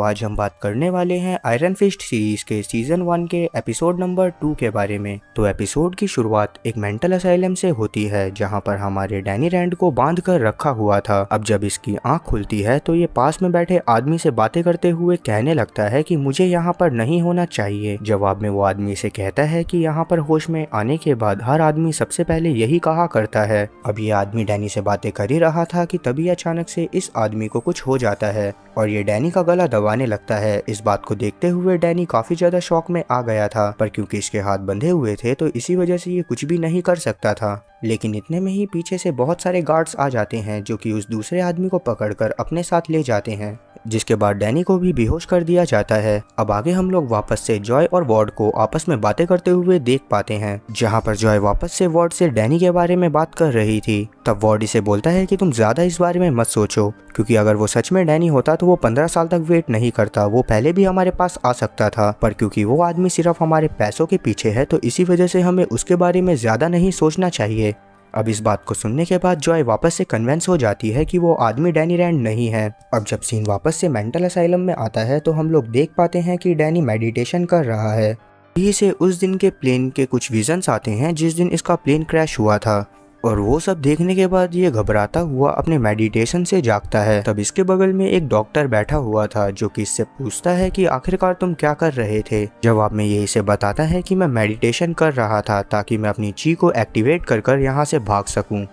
आज हम बात करने वाले हैं आयरन फिस्ट सीरीज के सीजन 1 के एपिसोड नंबर 2 के बारे में। तो एपिसोड की शुरुआत एक मेंटल असाइलम से होती है जहां पर हमारे डैनी रैंड को बांध कर रखा हुआ था। अब जब इसकी आंख खुलती है तो ये पास में बैठे आदमी से बातें करते हुए कहने लगता है कि मुझे यहाँ पर नहीं होना चाहिए। जवाब में वो आदमी से कहता है कि यहाँ पर होश में आने के बाद हर आदमी सबसे पहले यही कहा करता है। अब ये आदमी डैनी से बातें कर ही रहा था कि तभी अचानक से इस आदमी को कुछ हो जाता है और ये डैनी का गला दबाने लगता है। इस बात को देखते हुए डैनी काफी ज्यादा शॉक में आ गया था, पर क्योंकि इसके हाथ बंधे हुए थे तो इसी वजह से ये कुछ भी नहीं कर सकता था। लेकिन इतने में ही पीछे से बहुत सारे गार्ड्स आ जाते हैं जो कि उस दूसरे आदमी को पकड़कर अपने साथ ले जाते हैं, जिसके बाद डैनी को भी बेहोश कर दिया जाता है। अब आगे हम लोग वापस से जॉय और वॉर्ड को आपस में बातें करते हुए देख पाते हैं, जहां पर जॉय वापस से वॉर्ड से डैनी के बारे में बात कर रही थी। तब वॉर्ड इसे बोलता है कि तुम ज्यादा इस बारे में मत सोचो, क्योंकि अगर वो सच में डैनी होता तो वो 15 साल तक वेट नहीं करता, वो पहले भी हमारे पास आ सकता था। पर क्योंकि वो आदमी सिर्फ हमारे पैसों के पीछे है तो इसी वजह से हमें उसके बारे में ज्यादा नहीं सोचना चाहिए। अब इस बात को सुनने के बाद जॉय वापस से कन्विंस हो जाती है कि वो आदमी डैनी रैंड नहीं है। अब जब सीन वापस से मेंटल असाइलम में आता है तो हम लोग देख पाते हैं कि डैनी मेडिटेशन कर रहा है। यही से उस दिन के प्लेन के कुछ विजन्स आते हैं जिस दिन इसका प्लेन क्रैश हुआ था, और वो सब देखने के बाद ये घबराता हुआ अपने मेडिटेशन से जागता है। तब इसके बगल में एक डॉक्टर बैठा हुआ था जो कि इससे पूछता है कि आखिरकार तुम क्या कर रहे थे। जवाब में ये इसे बताता है कि मैं मेडिटेशन कर रहा था ताकि मैं अपनी ची को एक्टिवेट कर कर यहाँ से भाग सकूं।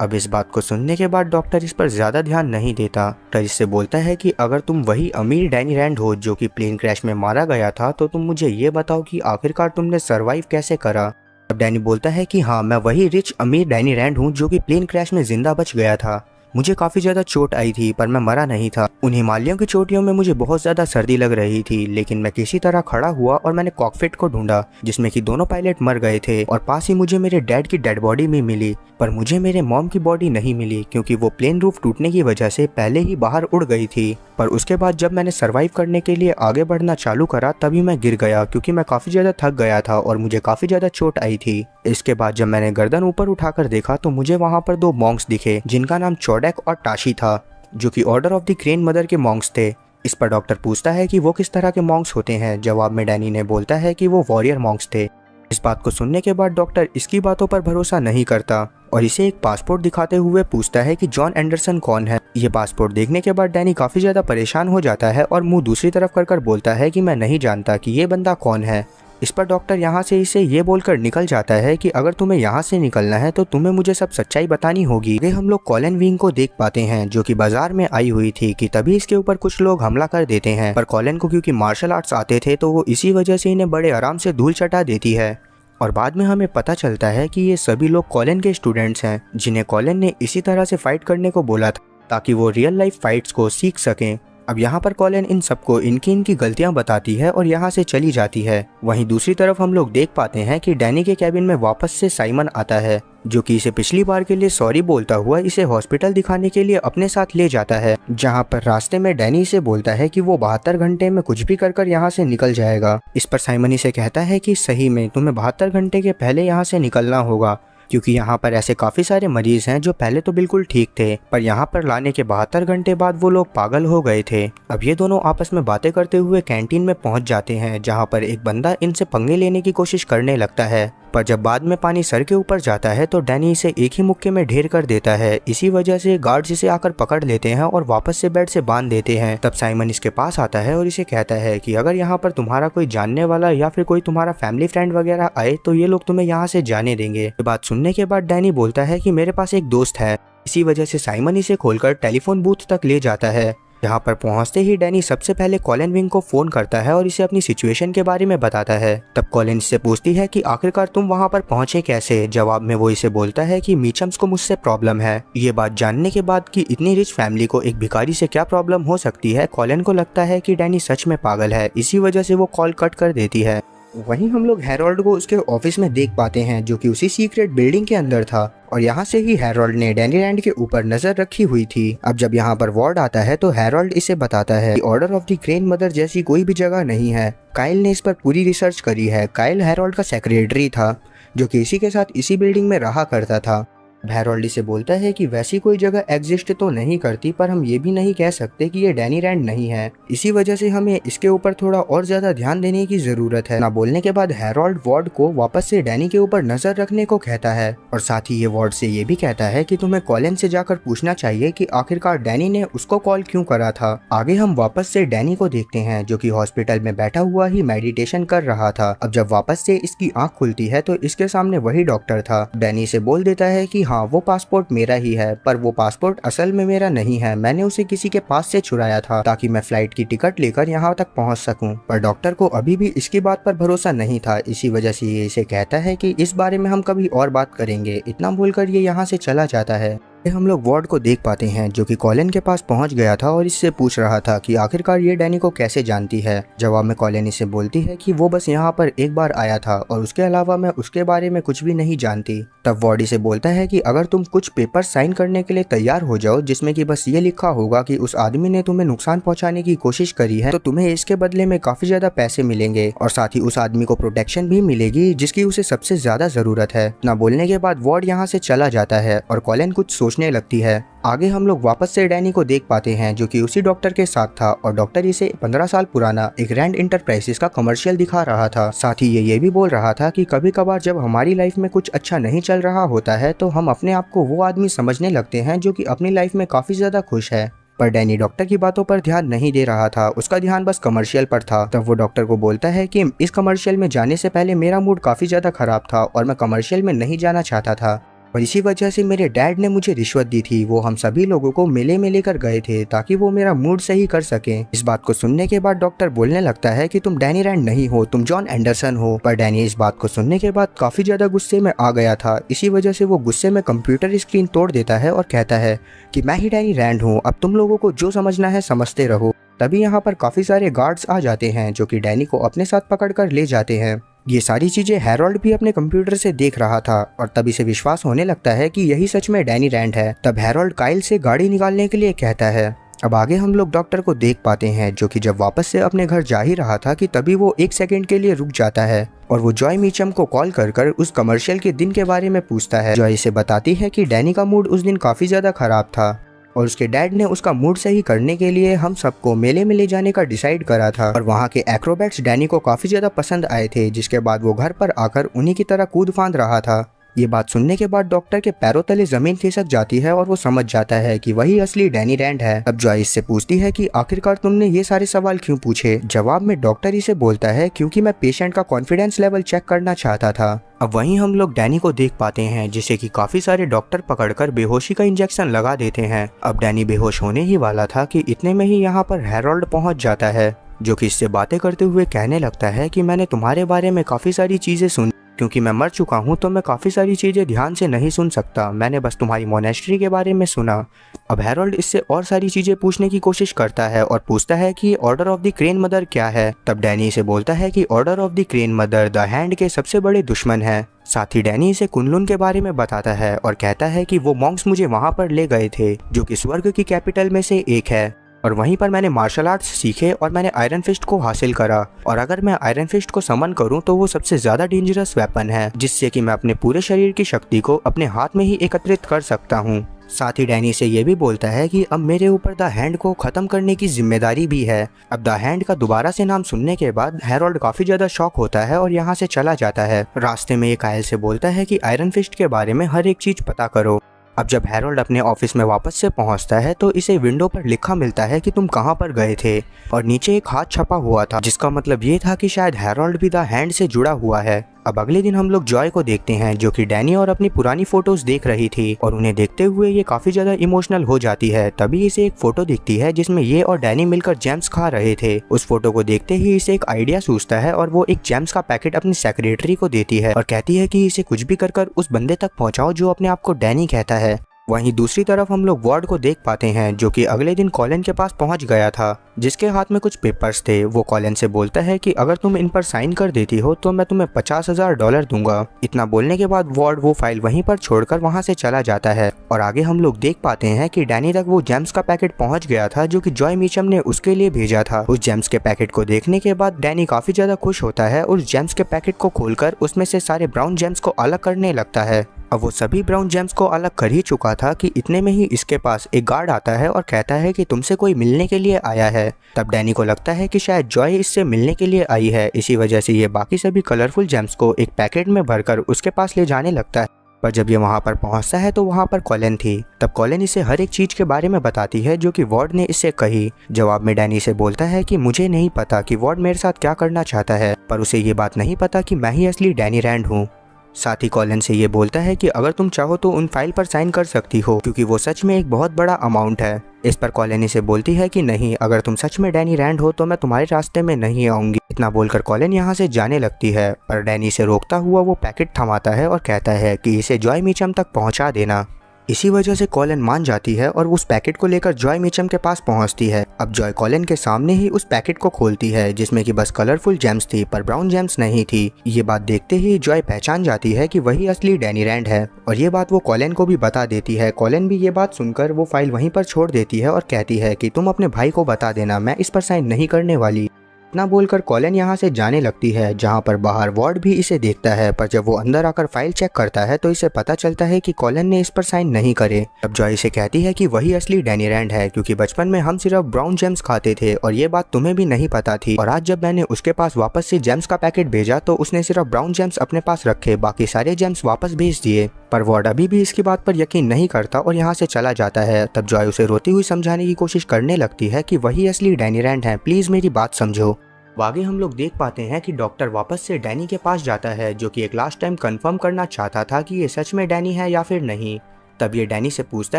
अब इस बात को सुनने के बाद डॉक्टर इस पर ज्यादा ध्यान नहीं देता। डॉक्टर इससे बोलता है कि अगर तुम वही अमीर डैनी रैंड हो जो कि प्लेन क्रैश में मारा गया था तो तुम मुझे ये बताओ कि आखिरकार तुमने सर्वाइव कैसे करा। अब डैनी बोलता है कि हाँ, मैं वही रिच अमीर डैनी रैंड हूँ जो कि प्लेन क्रैश में जिंदा बच गया था। मुझे काफ़ी ज़्यादा चोट आई थी पर मैं मरा नहीं था। उन हिमालयों की चोटियों में मुझे बहुत ज़्यादा सर्दी लग रही थी, लेकिन मैं किसी तरह खड़ा हुआ और मैंने कॉकपिट को ढूंढा जिसमें कि दोनों पायलट मर गए थे, और पास ही मुझे मेरे डैड की डेड बॉडी भी मिली। पर मुझे मेरे मॉम की बॉडी नहीं मिली क्योंकि वो प्लेन रूफ टूटने की वजह से पहले ही बाहर उड़ गई थी। पर उसके बाद जब मैंने सर्वाइव करने के लिए आगे बढ़ना चालू करा तभी मैं गिर गया क्योंकि मैं काफ़ी ज़्यादा थक गया था और मुझे काफ़ी ज़्यादा चोट आई थी। इसके बाद जब मैंने गर्दन ऊपर उठाकर देखा तो मुझे वहाँ पर 2 मॉन्क्स दिखे जिनका नाम चौडेक और टाशी था, जो कि order of the grain mother के मॉन्क्स थे। इस पर डॉक्टर पूछता है कि वो किस तरह के मॉन्क्स होते हैं। जवाब में डैनी ने बोलता है कि वो वॉरियर मॉन्क्स थे। इस बात को सुनने के बाद डॉक्टर इसकी बातों पर भरोसा नहीं करता और इसे एक पासपोर्ट दिखाते हुए पूछता है कि जॉन एंडरसन कौन है। ये पासपोर्ट देखने के बाद डैनी काफ़ी ज़्यादा परेशान हो जाता है और मुंह दूसरी तरफ कर बोलता है कि मैं नहीं जानता कि ये बंदा कौन है। इस पर डॉक्टर यहाँ से इसे ये बोलकर निकल जाता है कि अगर तुम्हें यहाँ से निकलना है तो तुम्हें मुझे सब सच्चाई बतानी होगी। आगे हम लोग कॉलिन विंग को देख पाते हैं जो कि बाजार में आई हुई थी कि तभी इसके ऊपर कुछ लोग हमला कर देते हैं, पर कॉलिन को क्योंकि मार्शल आर्ट्स आते थे तो वो इसी वजह से इन्हें बड़े आराम से धूल चटा देती है। और बाद में हमें पता चलता है कि ये सभी लोग कॉलिन के स्टूडेंट्स हैं जिन्हें कॉलिन ने इसी तरह से फाइट करने को बोला था ताकि वो रियल लाइफ फाइट्स को सीख सकें। अब यहाँ पर कॉलिन इन सबको इनकी गलतियाँ बताती है और यहाँ से चली जाती है। वहीं दूसरी तरफ हम लोग देख पाते हैं कि डैनी के कैबिन में वापस से साइमन आता है जो कि इसे पिछली बार के लिए सॉरी बोलता हुआ इसे हॉस्पिटल दिखाने के लिए अपने साथ ले जाता है, जहाँ पर रास्ते में डैनी इसे बोलता है कि वो 72 घंटे में कुछ भी कर यहाँ से निकल जाएगा। इस पर साइमन इसे कहता है कि सही में तुम्हें 72 घंटे के पहले यहाँ से निकलना होगा, क्योंकि यहाँ पर ऐसे काफ़ी सारे मरीज हैं जो पहले तो बिल्कुल ठीक थे पर यहाँ पर लाने के 72 घंटे बाद वो लोग पागल हो गए थे। अब ये दोनों आपस में बातें करते हुए कैंटीन में पहुँच जाते हैं, जहाँ पर एक बंदा इनसे पंगे लेने की कोशिश करने लगता है, पर जब बाद में पानी सर के ऊपर जाता है तो डैनी इसे एक ही मुक्के में ढेर कर देता है। इसी वजह से गार्ड्स इसे आकर पकड़ लेते हैं और वापस से बेड से बांध देते हैं। तब साइमन इसके पास आता है और इसे कहता है कि अगर यहाँ पर तुम्हारा कोई जानने वाला या फिर कोई तुम्हारा फैमिली फ्रेंड वगैरह आए तो ये लोग तुम्हें यहाँ से जाने देंगे। ये बात सुनने के बाद डैनी बोलता है कि मेरे पास एक दोस्त है। इसी वजह से साइमन इसे खोलकर टेलीफोन बूथ तक ले जाता है, जहाँ पर पहुंचते ही डैनी सबसे पहले कॉलिन विंग को फोन करता है और इसे अपनी सिचुएशन के बारे में बताता है। तब कॉलिन इससे पूछती है कि आखिरकार तुम वहां पर पहुंचे कैसे। जवाब में वो इसे बोलता है कि मीचम्स को मुझसे प्रॉब्लम है। ये बात जानने के बाद कि इतनी रिच फैमिली को एक भिखारी से क्या प्रॉब्लम हो सकती है, कॉलिन को लगता है कि डैनी सच में पागल है। इसी वजह से वो कॉल कट कर देती है। वहीं हम लोग हैरोल्ड को उसके ऑफिस में देख पाते हैं जो कि उसी सीक्रेट बिल्डिंग के अंदर था, और यहाँ से ही हैरोल्ड ने डैनी रैंड के ऊपर नजर रखी हुई थी। अब जब यहाँ पर वॉर्ड आता है तो हैरोल्ड इसे बताता है कि order of the grain mother जैसी कोई भी जगह नहीं है। काइल ने इस पर पूरी रिसर्च करी है। काइल हैरोल्ड का सेक्रेटरी था जो कि इसी के साथ इसी बिल्डिंग में रहा करता था। हैरोल्ड इसे बोलता है कि वैसी कोई जगह एग्जिस्ट तो नहीं करती, पर हम ये भी नहीं कह सकते कि ये डैनी रैंड नहीं है। इसी वजह से हमें इसके ऊपर थोड़ा और ज्यादा ध्यान देने की जरूरत है। ना बोलने के बाद हैरोल्ड वार्ड को वापस से डैनी के ऊपर नजर रखने को कहता है और साथ ही ये वार्ड से ये भी कहता है कि तुम्हें कॉलिन से जाकर पूछना चाहिए कि आखिरकार डैनी ने उसको कॉल क्यों करा था। आगे हम वापस से डैनी को देखते हैं जो कि हॉस्पिटल में बैठा हुआ ही मेडिटेशन कर रहा था। अब जब वापस से इसकी आंख खुलती है तो इसके सामने वही डॉक्टर था। डैनी से बोल देता है कि हाँ, वो पासपोर्ट मेरा ही है, पर वो पासपोर्ट असल में मेरा नहीं है, मैंने उसे किसी के पास से चुराया था ताकि मैं फ्लाइट की टिकट लेकर यहाँ तक पहुँच सकूँ। पर डॉक्टर को अभी भी इसकी बात पर भरोसा नहीं था। इसी वजह से ये इसे कहता है कि इस बारे में हम कभी और बात करेंगे। इतना बोलकर ये यहाँ से चला जाता है। हम लोग वार्ड को देख पाते हैं जो कि कॉलिन के पास पहुंच गया था और इससे पूछ रहा था कि आखिरकार ये डैनी को कैसे जानती है। जवाब में कॉलिन इसे बोलती है कि वो बस यहाँ पर एक बार आया था और उसके अलावा मैं उसके बारे में कुछ भी नहीं जानती। तब वार्ड इसे बोलता है कि अगर तुम कुछ पेपर साइन करने के लिए तैयार हो जाओ जिसमें कि बस ये लिखा होगा कि उस आदमी ने तुम्हें नुकसान पहुंचाने की कोशिश करी है, तो तुम्हें इसके बदले में काफी ज्यादा पैसे मिलेंगे और साथ ही उस आदमी को प्रोटेक्शन भी मिलेगी जिसकी उसे सबसे ज्यादा जरूरत है। ना बोलने के बाद वार्ड यहाँ से चला जाता है और कॉलिन कुछ सोचने लगती है। आगे हम लोग वापस से डैनी को देख पाते हैं जो कि उसी डॉक्टर के साथ था और डॉक्टर इसे 15 साल पुराना एक रैंड इंटरप्राइजेस का कमर्शियल दिखा रहा था। साथ ही ये भी बोल रहा था कि कभी कभार जब हमारी लाइफ में कुछ अच्छा नहीं चल रहा होता है तो हम अपने आप को वो आदमी समझने लगते हैं जो कि अपनी लाइफ में काफी ज्यादा खुश है। पर डैनी डॉक्टर की बातों पर ध्यान नहीं दे रहा था, उसका ध्यान बस कमर्शियल पर था। तब वो डॉक्टर को बोलता है कि इस कमर्शियल में जाने से पहले मेरा मूड काफी ज्यादा खराब था और मैं कमर्शियल में नहीं जाना चाहता था और इसी वजह से मेरे डैड ने मुझे रिश्वत दी थी। वो हम सभी लोगों को मेले में लेकर गए थे ताकि वो मेरा मूड सही कर सके। इस बात को सुनने के बाद डॉक्टर बोलने लगता है कि तुम डैनी रैंड नहीं हो, तुम जॉन एंडरसन हो। पर डैनी इस बात को सुनने के बाद काफी ज्यादा गुस्से में आ गया था। इसी वजह से वो गुस्से में कंप्यूटर स्क्रीन तोड़ देता है और कहता है कि मैं ही डैनी रैंड हूँ, अब तुम लोगों को जो समझना है समझते रहो। तभी यहाँ पर काफी सारे गार्ड्स आ जाते हैं जो कि डैनी को अपने साथ पकड़कर ले जाते हैं। ये सारी चीजें हैरोल्ड भी अपने कंप्यूटर से देख रहा था और तभी से विश्वास होने लगता है कि यही सच में डैनी रैंड है। तब हैरोल्ड काइल से गाड़ी निकालने के लिए कहता है। अब आगे हम लोग डॉक्टर को देख पाते हैं जो कि जब वापस से अपने घर जा ही रहा था कि तभी वो एक सेकंड के लिए रुक जाता है और वो जॉय मीचम को कॉल कर उस कमर्शियल के दिन के बारे में पूछता है। जॉय इसे बताती है कि डैनी का मूड उस दिन काफी ज्यादा खराब था और उसके डैड ने उसका मूड सही करने के लिए हम सबको मेले में ले जाने का डिसाइड करा था और वहाँ के एक्रोबैट्स डैनी को काफी ज्यादा पसंद आए थे, जिसके बाद वो घर पर आकर उन्हीं की तरह कूद फांद रहा था। ये बात सुनने के बाद डॉक्टर के पैरों तले जमीन खिसक जाती है और वो समझ जाता है कि वही असली डैनी रैंड है। अब जॉय इससे पूछती है कि आखिरकार तुमने ये सारे सवाल क्यों पूछे। जवाब में डॉक्टर इसे बोलता है क्योंकि मैं पेशेंट का कॉन्फिडेंस लेवल चेक करना चाहता था। अब वहीं हम लोग डैनी को देख पाते हैं जिसे कि काफी सारे डॉक्टर पकड़कर बेहोशी का इंजेक्शन लगा देते हैं। अब डैनी बेहोश होने ही वाला था कि इतने में ही यहाँ पर हैरोल्ड पहुंच जाता है जो कि इससे बातें करते हुए कहने लगता है कि मैंने तुम्हारे बारे में काफी सारी चीजें सुनी, क्योंकि मैं मर चुका हूँ तो मैं काफ़ी सारी चीज़ें ध्यान से नहीं सुन सकता, मैंने बस तुम्हारी मोनेस्ट्री के बारे में सुना। अब हैरोल्ड इससे और सारी चीज़ें पूछने की कोशिश करता है और पूछता है कि order of the crane mother क्या है। तब डैनी इसे बोलता है कि order of the crane mother the hand के सबसे बड़े दुश्मन है। साथ ही डैनी इसे कुनलुन के बारे में बताता है और कहता है कि वो मॉन्क्स मुझे वहाँ पर ले गए थे जो कि स्वर्ग की कैपिटल में से एक है और वहीं पर मैंने मार्शल आर्ट्स सीखे और मैंने आयरन फिस्ट को हासिल करा और अगर मैं आयरन फिस्ट को समन करूं तो वो सबसे ज्यादा डेंजरस वेपन है जिससे कि मैं अपने पूरे शरीर की शक्ति को अपने हाथ में ही एकत्रित कर सकता हूं। साथ ही डैनी से ये भी बोलता है कि अब मेरे ऊपर द हैंड को खत्म करने की जिम्मेदारी भी है। अब द हैंड का दोबारा से नाम सुनने के बाद हैरोल्ड काफी ज्यादा शॉक होता है और यहाँ से चला जाता है। रास्ते में ये कायल से बोलता है कि आयरन फिस्ट के बारे में हर एक चीज पता करो। अब जब हैरोल्ड अपने ऑफिस में वापस से पहुंचता है तो इसे विंडो पर लिखा मिलता है कि तुम कहां पर गए थे और नीचे एक हाथ छपा हुआ था जिसका मतलब ये था कि शायद हैरोल्ड भी द हैंड से जुड़ा हुआ है। अब अगले दिन हम लोग जॉय को देखते हैं जो कि डैनी और अपनी पुरानी फोटोज देख रही थी और उन्हें देखते हुए ये काफी ज्यादा इमोशनल हो जाती है। तभी इसे एक फोटो दिखती है जिसमें ये और डैनी मिलकर जेम्स खा रहे थे। उस फोटो को देखते ही इसे एक आइडिया सूझता है और वो एक जेम्स का पैकेट अपनी सेक्रेटरी को देती है और कहती है कि इसे कुछ भी कर उस बंदे तक पहुंचाओ जो अपने आप को डैनी कहता है। वहीं दूसरी तरफ हम लोग वार्ड को देख पाते हैं जो कि अगले दिन कॉलिन के पास पहुंच गया था जिसके हाथ में कुछ पेपर्स थे। वो कॉलिन से बोलता है कि अगर तुम इन पर साइन कर देती हो तो मैं तुम्हें $50,000 दूंगा। इतना बोलने के बाद वार्ड वो फाइल वहीं पर छोड़कर वहां से चला जाता है और आगे हम लोग देख पाते हैं कि डैनी तक वो जेम्स का पैकेट पहुंच गया था जो कि जॉय मीचम ने उसके लिए भेजा था। उस जेम्स के पैकेट को देखने के बाद डैनी काफी ज्यादा खुश होता है। उस जेम्स के पैकेट को खोलकर उसमें से सारे ब्राउन जेम्स को अलग करने लगता है अब वो सभी ब्राउन जेम्स को अलग कर ही चुका था कि इतने में ही इसके पास एक गार्ड आता है और कहता है कि तुमसे कोई मिलने के लिए आया है। तब डैनी को लगता है कि शायद जॉय इससे मिलने के लिए आई है, इसी वजह से ये बाकी सभी कलरफुल जेम्स को एक पैकेट में भरकर उसके पास ले जाने लगता है। पर जब ये वहाँ पर पहुँचता है तो वहाँ पर कॉलिन थी। तब कॉलिन इसे हर एक चीज़ के बारे में बताती है जो कि वार्ड ने इससे कही। जवाब में डैनी से बोलता है कि मुझे नहीं पता कि वार्ड मेरे साथ क्या करना चाहता है, पर उसे ये बात नहीं पता कि मैं ही असली डैनी रैंड हूँ। साथ ही कॉलिन से ये बोलता है कि अगर तुम चाहो तो उन फाइल पर साइन कर सकती हो, क्योंकि वो सच में एक बहुत बड़ा अमाउंट है। इस पर कॉलिन इसे बोलती है कि नहीं, अगर तुम सच में डैनी रैंड हो तो मैं तुम्हारे रास्ते में नहीं आऊंगी। इतना बोलकर कॉलिन यहाँ से जाने लगती है, पर डैनी से रोकता हुआ वो पैकेट थमाता है और कहता है कि इसे जॉय मीचम तक पहुँचा देना। इसी वजह से कॉलिन मान जाती है और उस पैकेट को लेकर जॉय मीचम के पास पहुंचती है। अब जॉय कॉलिन के सामने ही उस पैकेट को खोलती है जिसमें कि बस कलरफुल जेम्स थी पर ब्राउन जेम्स नहीं थी। ये बात देखते ही जॉय पहचान जाती है कि वही असली डैनी रैंड है और ये बात वो कॉलिन को भी बता देती है। कॉलिन भी ये बात सुनकर वो फाइल वहीं पर छोड़ देती है और कहती है कि तुम अपने भाई को बता देना, मैं इस पर साइन नहीं करने वाली। इतना बोलकर कॉलिन यहाँ से जाने लगती है, जहाँ पर बाहर वार्ड भी इसे देखता है। पर जब वो अंदर आकर फाइल चेक करता है तो इसे पता चलता है कि कॉलिन ने इस पर साइन नहीं करे। तब जॉय इसे कहती है कि वही असली डैनी रैंड है, क्योंकि बचपन में हम सिर्फ ब्राउन जेम्स खाते थे और ये बात तुम्हें भी नहीं पता थी। और आज जब मैंने उसके पास वापस से जेम्स का पैकेट भेजा तो उसने सिर्फ ब्राउन जेम्स अपने पास रखे, बाकी सारे जेम्स वापस भेज दिए। पर वार्ड अभी भी इसकी बात पर यकीन नहीं करता और यहाँ से चला जाता है। तब जॉय उसे रोती हुई समझाने की कोशिश करने लगती है कि वही असली डैनी रैंड है, प्लीज मेरी बात समझो। आगे हम लोग देख पाते हैं कि डॉक्टर वापस से डैनी के पास जाता है, जो कि एक लास्ट टाइम कंफर्म करना चाहता था कि ये सच में डैनी है या फिर नहीं। तब ये डैनी से पूछता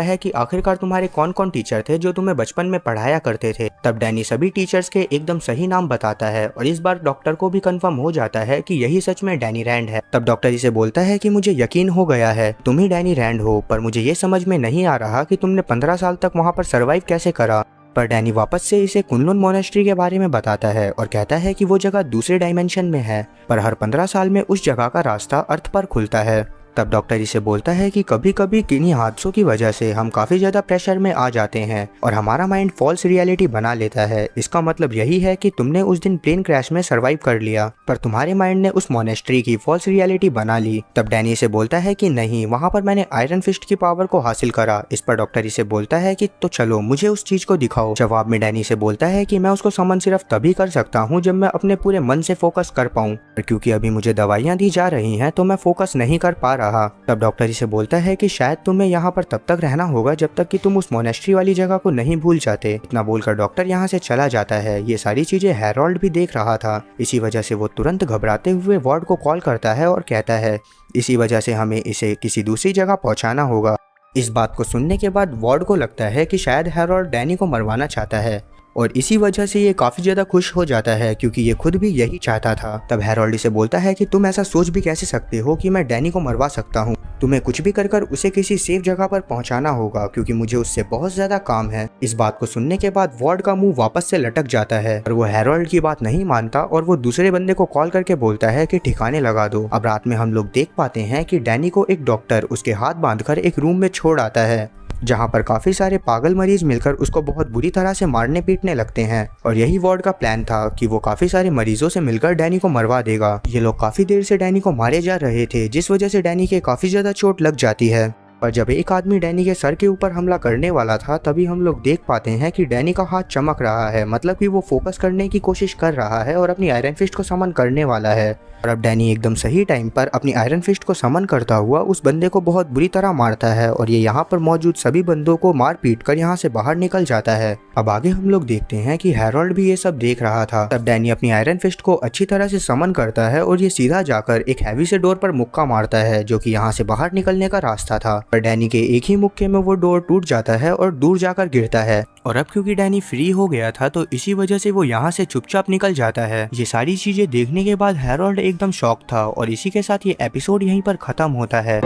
है कि आखिरकार तुम्हारे कौन कौन टीचर थे जो तुम्हें बचपन में पढ़ाया करते थे। तब डैनी सभी टीचर्स के एकदम सही नाम बताता है और इस बार डॉक्टर को भी कंफर्म हो जाता है कि यही सच में डैनी रैंड है। तब डॉक्टर इसे बोलता है कि मुझे यकीन हो गया है तुम ही डैनी रैंड हो, पर मुझे ये समझ में नहीं आ रहा कि तुमने 15 साल तक वहाँ पर सर्वाइव कैसे करा। पर डैनी वापस से इसे कुनलुन मोनेस्ट्री के बारे में बताता है और कहता है कि वो जगह दूसरे डायमेंशन में है, पर हर 15 साल में उस जगह का रास्ता अर्थ पर खुलता है। तब डॉक्टर इसे बोलता है कि कभी कभी किन्हीं हादसों की वजह से हम काफ़ी ज़्यादा प्रेशर में आ जाते हैं और हमारा माइंड फॉल्स रियलिटी बना लेता है। इसका मतलब यही है कि तुमने उस दिन प्लेन क्रैश में सरवाइव कर लिया, पर तुम्हारे माइंड ने उस मोनेस्ट्री की फॉल्स रियलिटी बना ली। तब डैनी से बोलता है कि नहीं, वहाँ पर मैंने आयरन फिस्ट की पावर को हासिल करा। इस पर डॉक्टर इसे बोलता है कि तो चलो मुझे उस चीज़ को दिखाओ। जवाब में डैनी से बोलता है कि मैं उसको समन सिर्फ तभी कर सकता हूँ जब मैं अपने पूरे मन से फोकस कर पाऊँ, क्योंकि अभी मुझे दवाइयाँ दी जा रही हैं तो मैं फोकस नहीं कर पा रहा। तब डॉक्टर इसे बोलता है कि शायद तुम्हें यहाँ पर तब तक रहना होगा जब तक कि तुम उस मोनेस्ट्री वाली जगह को नहीं भूल जाते। इतना बोलकर डॉक्टर यहाँ से चला जाता है। ये सारी चीजें हैरोल्ड भी देख रहा था, इसी वजह से वो तुरंत घबराते हुए वार्ड को कॉल करता है और कहता है इसी वजह से हमें इसे किसी दूसरी जगह पहुँचाना होगा। इस बात को सुनने के बाद वार्ड को लगता है कि शायद हैरोल्ड डैनी को मरवाना चाहता है और इसी वजह से ये काफ़ी ज़्यादा खुश हो जाता है, क्योंकि ये खुद भी यही चाहता था। तब हैरोल्ड से बोलता है कि तुम ऐसा सोच भी कैसे सकते हो कि मैं डैनी को मरवा सकता हूँ। तुम्हें कुछ भी कर उसे किसी सेफ जगह पर पहुंचाना होगा, क्योंकि मुझे उससे बहुत ज़्यादा काम है। इस बात को सुनने के बाद वार्ड का मुंह वापस से लटक जाता है और वो हैरोल्ड की बात नहीं मानता और वो दूसरे बंदे को कॉल करके बोलता है कि ठिकाने लगा दो। अब रात में हम लोग देख पाते हैं कि डैनी को एक डॉक्टर उसके हाथ बांधकर एक रूम में छोड़ आता है, जहाँ पर काफ़ी सारे पागल मरीज मिलकर उसको बहुत बुरी तरह से मारने पीटने लगते हैं। और यही वार्ड का प्लान था कि वो काफ़ी सारे मरीजों से मिलकर डैनी को मरवा देगा। ये लोग काफ़ी देर से डैनी को मारे जा रहे थे, जिस वजह से डैनी के काफ़ी ज़्यादा चोट लग जाती है। पर जब एक आदमी डैनी के सर के ऊपर हमला करने वाला था, तभी हम लोग देख पाते हैं कि डैनी का हाथ चमक रहा है, मतलब कि वो फोकस करने की कोशिश कर रहा है और अपनी आयरन फिस्ट को समन करने वाला है। और अब डैनी एकदम सही टाइम पर अपनी आयरन फिस्ट को समन करता हुआ उस बंदे को बहुत बुरी तरह मारता है और ये यहाँ पर मौजूद सभी बंदों को मार पीट कर यहाँ से बाहर निकल जाता है। अब आगे हम लोग देखते हैं कि हैरोल्ड भी ये सब देख रहा था। तब डैनी अपनी आयरन फिस्ट को अच्छी तरह से समन करता है और ये सीधा जाकर एक हैवी से डोर पर मुक्का मारता है, जो कि यहाँ से बाहर निकलने का रास्ता था। पर डैनी के एक ही मुक्के में वो डोर टूट जाता है और दूर जाकर गिरता है। और अब क्योंकि डैनी फ्री हो गया था तो इसी वजह से वो यहाँ से चुपचाप निकल जाता है। ये सारी चीजें देखने के बाद हैरोल्ड एकदम शॉक था और इसी के साथ ये एपिसोड यहीं पर खत्म होता है।